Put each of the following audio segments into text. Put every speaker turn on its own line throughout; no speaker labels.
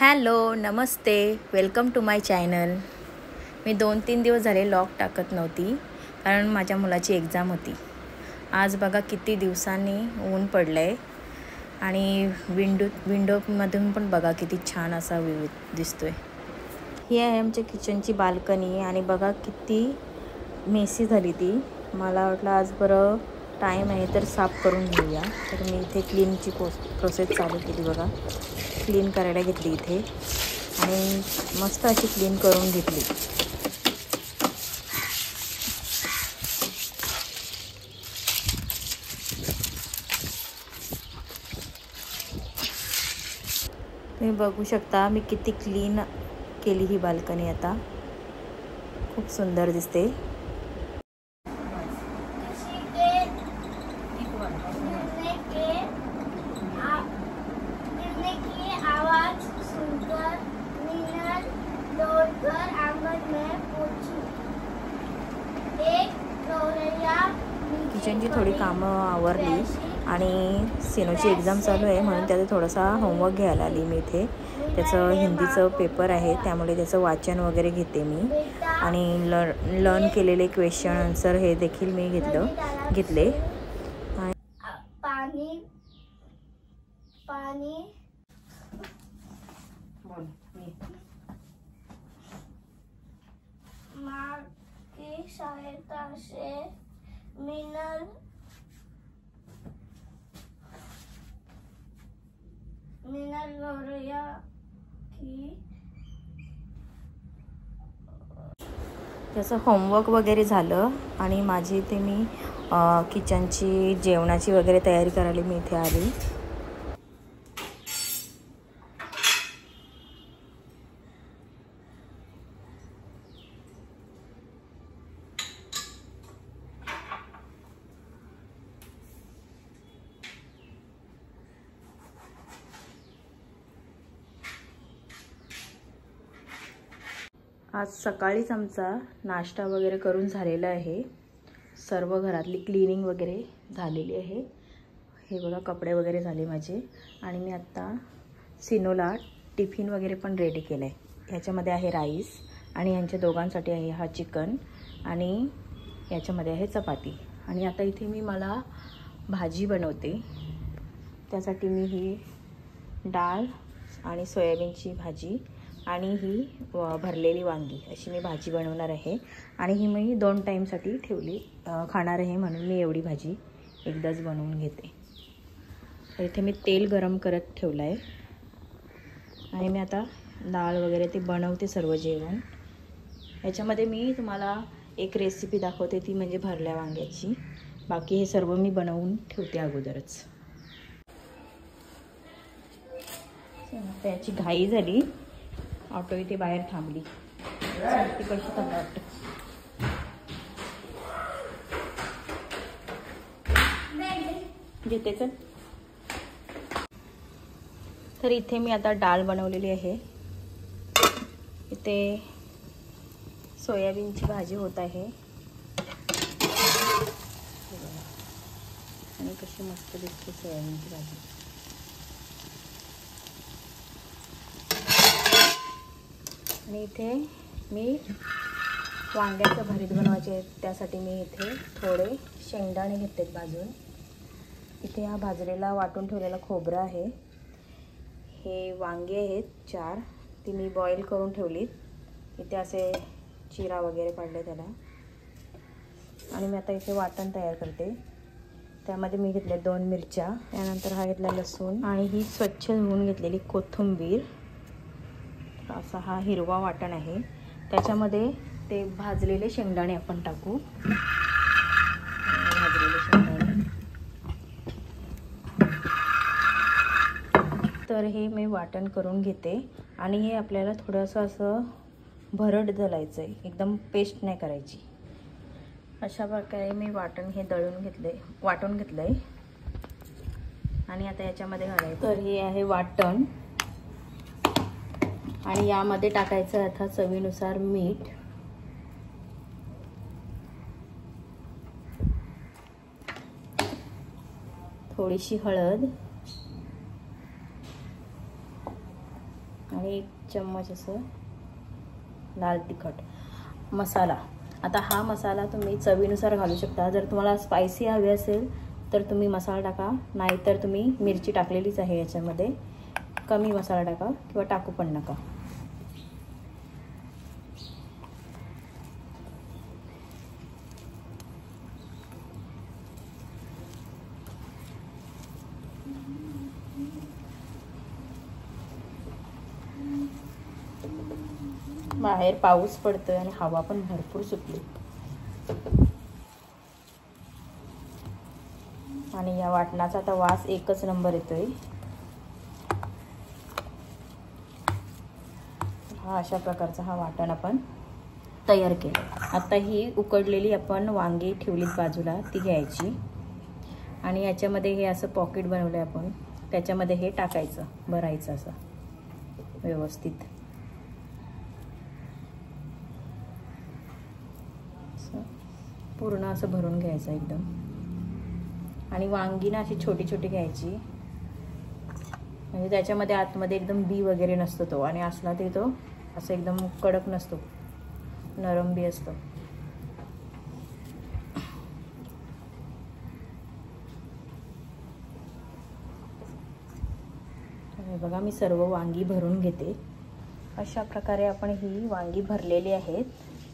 Hello namaste, welcome to my channel. मी 2-3 दिवस झाले लॉग टाकत नव्हती कारण माझ्या मुलाची एक्झाम होती। आज बघा किती दिवसांनी ऊन पडलं आहे आणि विंडोमधून पण बघा किती छान असा व्ह्यू दिसतोय। ही आहे आमच्या किचनची बाल्कनी आणि बघा किती मेसी झाली ती। मला वाटलं आज बरं टाईम आहे तर साफ करून घेऊया, तर मी इथे क्लीनची प्रोसेस चालू केली। बघा क्लीन करायला घेतली इथे आणि मस्त अशी क्लीन करून घेतली। तुम्ही बघू शकता मी किती क्लीन केली ही बाल्कनी, आता खूप सुंदर दिसते। किचनची थोडी कामं आवरली आणि सिनोची एक्झाम चालू आहे म्हणून त्याचा थोडासा होमवर्क घ्यायला आली मी इथे। त्याचं हिंदीचं पेपर आहे त्यामुळे त्याचं वाचन वगैरे घेते मी आणि लर्न केलेले क्वेश्चन आन्सर हे देखील मी घेतले।
पाणी पाणी माँ की सहायता से मिनरल लोरिया की
त्याचं होमवर्क वगैरे झालं आणि माझी इथे मी किचनची जेवणाची वगैरे तयारी करायला मी इथे आली। आज सकाळीच आमचा नाश्ता वगैरे करून झालेला आहे। सर्व घरातली क्लीनिंग वगैरे झालेली आहे। हे बघा कपडे वगैरे झाले माझे आणि मी आत्ता सिनोला टिफिन वगैरे पण रेडी केलं आहे। ह्याच्यामध्ये आहे राईस आणि यांच्या दोघांसाठी आहे हा चिकन आणि याच्यामध्ये आहे चपाती। आणि आता इथे मला भाजी बनवते, त्यासाठी मी ही डाळ आणि सोयाबीनची भाजी आणि ही भरलेली वांगी अशी मी भाजी बनवणार आहे आणि ही मी 2 टाईमसाठी ठेवली खाणार आहे म्हणून मी एवढी भाजी एकदाच बनवून घेते। तर इथे मी तेल गरम करत ठेवलं आहे आणि मी आता डाळ वगैरे ते बनवते सर्व जेवण। याच्यामध्ये मी तुम्हाला एक रेसिपी दाखवते, ती म्हणजे भरल्या वांग्याची। बाकी हे सर्व मी बनवून ठेवते अगोदरच। त्याची घाई झाली, ऑटो इथे बाहेर थांबली, तिकडची थांबला वाटतं। घेते चल। तर इथे मी आता डाळ बनवलेली आहे, इथे सोयाबीनची भाजी होत आहे आणि कशी मस्त दिसते सोयाबीनची भाजी। आणि इथे मी वांग्याचं भरीत बनवायचे आहे, त्यासाठी मी इथे थोडे शेंगदाणे घेतलेत भाजून। इथे हा भाजलेला वाटून ठेवलेला खोबरं आहे। हे वांगे आहेत 4, ती मी बॉईल करून ठेवलीत। इथे असे चिरा वगैरे पाडले त्याला आणि मी आता इथे वाटण तयार करते। त्यामध्ये मी घेतले 2 मिरच्या, त्यानंतर हा घेतला लसूण आणि ही स्वच्छ धुवून घेतलेली कोथिंबीर। असा हा हिरवा वाटण आहे, त्याच्यामध्ये ते भाजलेले शेंगदाणे आपण टाकू। भाजलेले शेंगदाणे तर हे मी वाटण करून घेते आणि हे आपल्याला थोडंसं असं भरड दळायचं आहे, एकदम पेस्ट नाही करायची। अशा प्रकारे मी वाटण हे वाटून घेतलंय आणि आता याच्यामध्ये घालायचं। तर हे आहे वाटण आणि यामध्ये टाकायचं आता चवीनुसार मीठ, थोडीशी हळद आणि 1 चम्मच असं लाल तिखट मसाला. आता हा मसाला तुम्ही चवीनुसार घालू शकता. जर तुम्हाला स्पायसी हवे असेल तर तुम्ही मसाला टाका, नाहीतर तुम्ही मिरची टाकलेलीच आहे याच्यामध्ये, कमी मसाला टाका किंवा टाकू पण नका. बाहेर पाऊस पडतोय आणि हवा पण भरपूर सुटली. आणि या वाटणाचा आता वास एकच नंबर येतोय. हा अशा प्रकारचा हा वाटण आपण तयार केला. आता ही उकडलेली आपण वांगी ठेवलीत बाजूला, ती घ्यायची आणि याच्यामध्ये हे असं पॉकेट बनवलंय आपण, त्याच्यामध्ये हे टाकायचं, भरायचं असं व्यवस्थित. पूर्ण असं भरून घ्यायचं एकदम. आणि वांगी ना अशी छोटी छोटी घ्यायची, म्हणजे त्याच्यामध्ये आतमध्ये एकदम बी वगैरे नसतो तो, आणि असला तरी तो असं एकदम कडक नसतो, नरम बी असतो. बघा मी सर्व वांगी भरून घेते. अशा प्रकारे आपण ही वांगी भरलेली आहेत,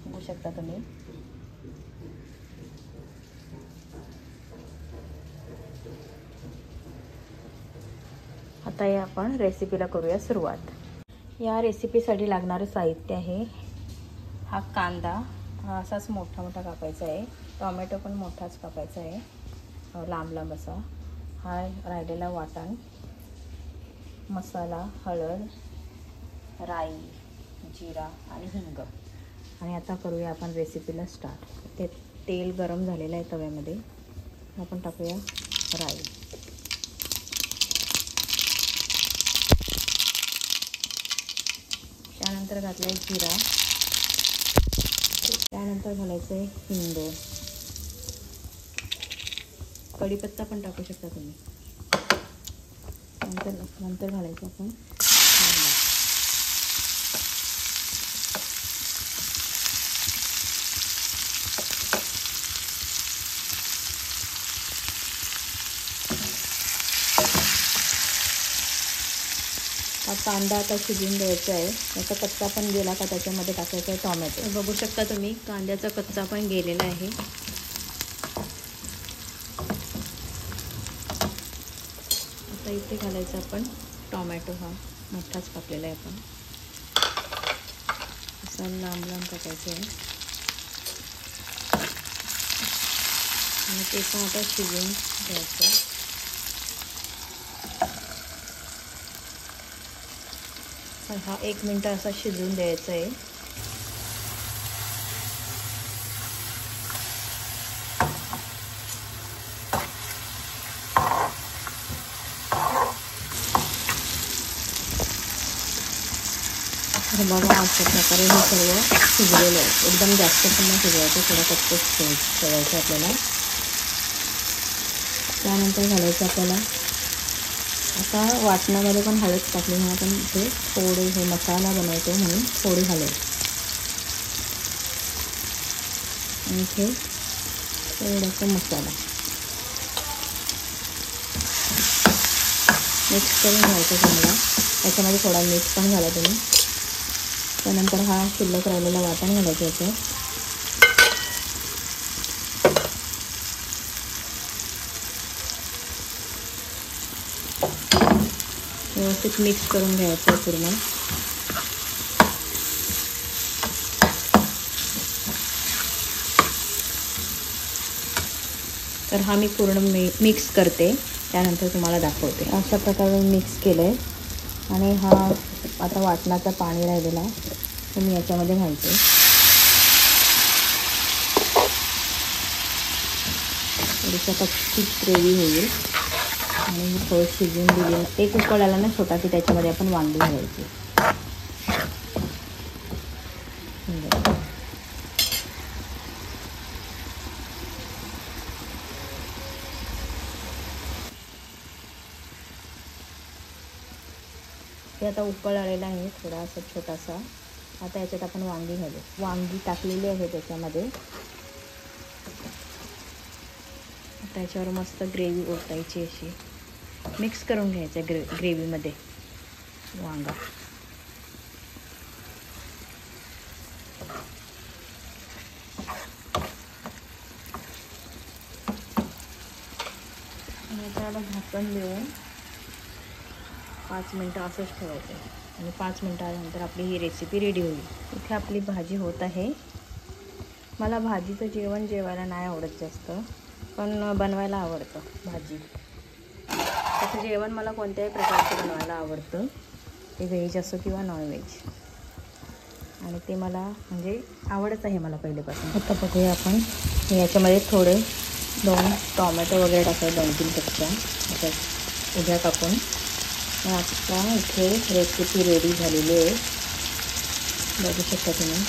बघू शकता तुम्ही. आता या आपण रेसिपीला करूया सुरुवात. या रेसिपीसाठी लागणारे साहित्य आहे, हा कांदा हा असाच मोठा मोठा कापायचा आहे, टोमॅटो पण मोठाच कापायचा आहे लांब लांब असा, हा राहिलेला वाटण, मसाला, हळद, राई, जिरा आणि हिंग. आणि आता करूया आपण रेसिपीला स्टार्ट. ते तेल गरम झालेलं आहे तव्यामध्ये, आपण टाकूया राई, त्यानंतर घातलं आहे जिरा, त्यानंतर घालायचं आहे हिंग, कढीपत्ता पण टाकू शकता तुम्ही. नंतर घालायचं आपण कांदा. हा कांदा आता शिजून द्यायचा आहे, याचा कच्चा पण गेला का त्याच्यामध्ये टाकायचा आहे टोमॅटो. बघू शकता तुम्ही कांद्याचा कच्चा पण गेलेला आहे. आता इथे घालायचं आपण टोमॅटो, हा मोठाच कापलेला आहे आपण, असा लांब लांब टाकायचं आहे. आणि ते पण आता शिजून घ्यायचं. हा 1 मिनिट असा शिजून द्यायचा आहे. बघा अशा प्रकारे हे सर्व शिजलेलं आहे. एकदम जास्त पण नाही शिजवायचं, थोडं कच्चंच ठेवायचं आपल्याला. त्यानंतर घालायचं आपल्याला, आता वाटणामध्ये पण हळद टाकली म्हणून आपण इथे थोडे हे मसाला बनवतो म्हणून थोडी हळद, आणि इथे थोडासा मसाला मिक्स करून घ्यायचं चांगला. त्याच्यामध्ये थोडा मीठ पण घाला तुम्ही. त्यानंतर हा शिल्लक राहिलेला वाटण घालायचं याच्यात. व्यवस्थित मिक्स करून घ्यायचं पूर्ण. तर हा मी पूर्ण मिक्स करते, त्यानंतर तुम्हाला दाखवते. अशा प्रकारे मिक्स केलं आहे. आणि हा आता वाटणाचं पाणी राहिलेला तो मी याच्यामध्ये घालते. थोडीशी कच्ची ग्रेव्ही होईल आणि थोडं शिजून दिली. एक उकळ आला ना छोटा की त्याच्यामध्ये आपण वांगी घालायची. हे आता उकळ आलेला आहे थोडासा छोटासा. आता याच्यात आपण वांगी घालू. वांगी टाकलेली आहे त्याच्यामध्ये. त्याच्यावर मस्त ग्रेव्ही ओतायची अशी मिक्स करून घ्यायचं ग्रेव्हीमध्ये वांगा. त्याला झाकण देऊन 5 मिनटं असंच ठेवायचं आणि 5 मिनटानंतर आपली ही रेसिपी रेडी होईल. इथे आपली भाजी होत आहे. मला भाजीचं जेवायला नाही आवडत जास्त, पण बनवायला आवडतं भाजी. तसं जेवण मला कोणत्याही प्रकारचं बनवायला आवडतं, ते व्हेज असो किंवा नॉनव्हेज, आणि ते मला म्हणजे आवडत आहे मला पहिलेपासून. आता बघूया आपण याच्यामध्ये थोडे 2 टोमॅटो वगैरे टाकायचे, 2-3 कच्च्या अशा उभ्या कापून. आता इथे रेसिपी रेडी झालेली आहे, बघू शकता तुम्ही.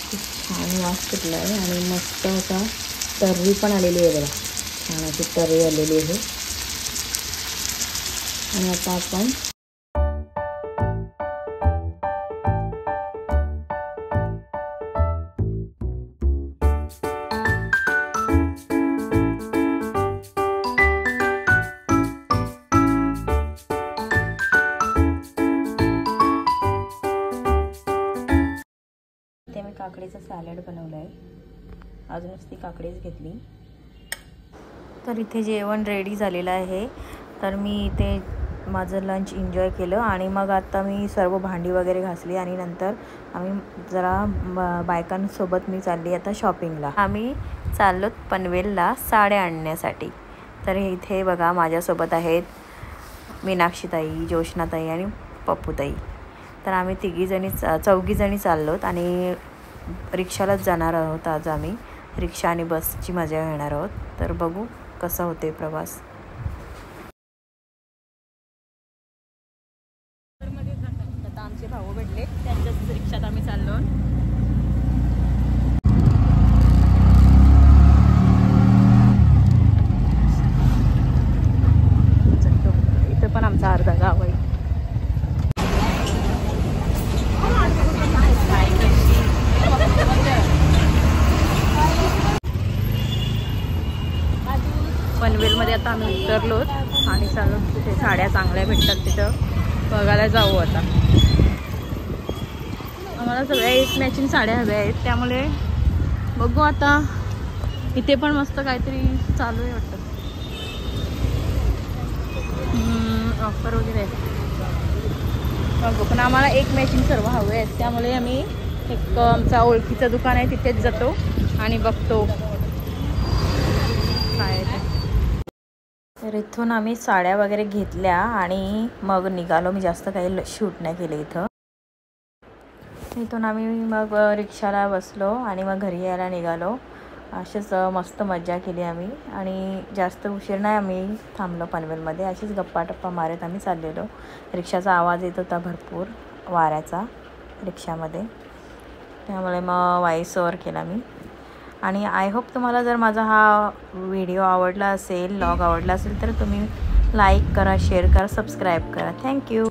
खूप छान वास सुटला आहे आणि मस्त असा तर्री पण आलेली आहे बघा, छान अशी तर्री आलेली आहे. आणि आता आपण काकडीचं सॅलड बनवलं आहे. अजूनच ती काकडीच घेतली. तर इथे जेवण रेडी झालेलं आहे. तर मी इथे माझं लंच एन्जॉय केलं आणि मग आता मी सर्व भांडी वगैरे घासली आणि नंतर आम्ही जरा बायकांसोबत मी चालली आता शॉपिंगला. आम्ही चाललो पनवेलला साड्या आणण्यासाठी. तर इथे बघा माझ्यासोबत आहेत मीनाक्षीताई, जोशनाताई आणि पप्पूताई. तर आम्ही चौघीजणी चाललोत आणि रिक्षालाच जाणार आहोत. आज आम्ही रिक्षा आणि बसची मजा घेणार आहोत. तर बघू कसा होते प्रवास. आता आमचे भाऊ भेटले, त्यांच्याच रिक्षात आम्ही चाललो. इथं पण आमचा अर्धा गाव आहे. पनवेलमध्ये आता आम्ही उतरलो आणि चाललो तिथे साड्या चांगल्या भेटतात, तिथं बघायला जाऊ. आता आम्हाला सगळ्या एक मॅचिंग साड्या हव्या आहेत, त्यामुळे बघू. आता इथे पण मस्त काहीतरी चालू आहे वाटतं, ऑफर वगैरे आहे. बघू, पण आम्हाला एक मॅचिंग सर्व हवे आहेत, त्यामुळे आम्ही एक आमचा ओळखीचं दुकान आहे तिथेच जातो आणि बघतो काय आहे. तर इथून आम्ही साड्या वगैरे घेतल्या आणि मग निघालो. मी जास्त काही शूट नाही केले इथं. इथून आम्ही मग रिक्षाला बसलो आणि मग घरी यायला निघालो. असेच मस्त मजा केली आम्ही आणि जास्त उशीर नाही आम्ही थांबलो पनवेलमध्ये. अशीच गप्पा टप्पा मारत आम्ही चाललेलो. रिक्षाचा आवाज येत होता भरपूर वाऱ्याचा रिक्षामध्ये, त्यामुळे मग व्हॉइस ओव्हर केला मी. आणि आय होप तुम्हाला जर माझा हा व्हिडिओ आवडला असेल, व्लॉग आवडला असेल, तर तुम्ही लाईक करा, शेअर करा, सबस्क्राईब करा. थँक्यू.